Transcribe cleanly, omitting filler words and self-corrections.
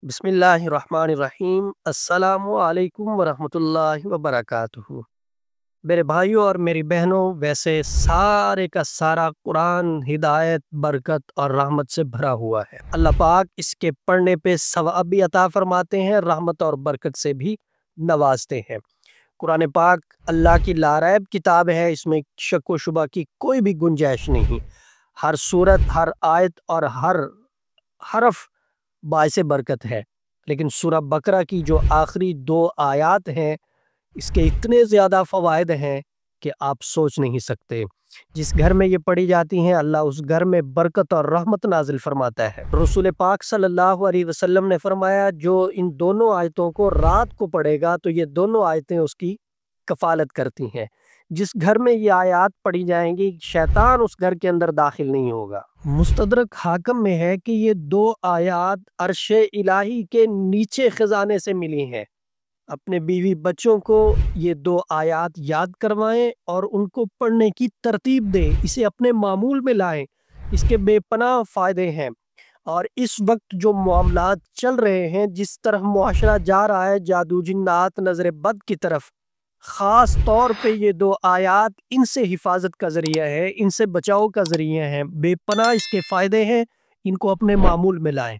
बिस्मिल्लाहिर्रहमानिर्रहीम। अस्सलामु अलैकुम वरहमतुल्लाहि वबरकातुहू। मेरे भाइयों और मेरी बहनों, वैसे सारे का सारा कुरान हिदायत, बरकत और रहमत से भरा हुआ है। अल्लाह पाक इसके पढ़ने पे सवाब भी अता फरमाते हैं, रहमत और बरकत से भी नवाजते हैं। कुरान पाक अल्लाह की लारैब किताब है, इसमें शक व शुबा की कोई भी गुंजाइश नहीं। हर सूरत, हर आयत और हर हरफ बाइसे बरकत है। लेकिन सूरह बकरा की जो आखिरी 2 आयात हैं, इसके इतने ज़्यादा फ़वाइद हैं कि आप सोच नहीं सकते। जिस घर में ये पढ़ी जाती हैं, अल्लाह उस घर में बरकत और रहमत नाज़िल फरमाता है। रसूल पाक सल्लल्लाहु अलैहि वसल्लम ने फरमाया, जो इन दोनों आयतों को रात को पढ़ेगा तो ये दोनों आयतें उसकी कफ़ालत करती हैं। जिस घर में ये आयात पढ़ी जाएंगी, शैतान उस घर के अंदर दाखिल नहीं होगा। मुस्तदरक हाकिम में है कि ये 2 आयात अर्शे इलाही के नीचे खजाने से मिली हैं। अपने बीवी बच्चों को ये 2 आयात याद करवाएं और उनको पढ़ने की तरतीब दें, इसे अपने मामूल में लाएं। इसके बेपनाह फ़ायदे हैं। और इस वक्त जो मामलात चल रहे हैं, जिस तरह मुआशरा जा रहा है जादू जिन्नात नज़र बद की तरफ, ख़ास तौर पे ये 2 आयात इनसे हिफाजत का ज़रिया है, इनसे बचाव का ज़रिया है। बेपनाह इसके फ़ायदे हैं, इनको अपने मामूल में लाएं।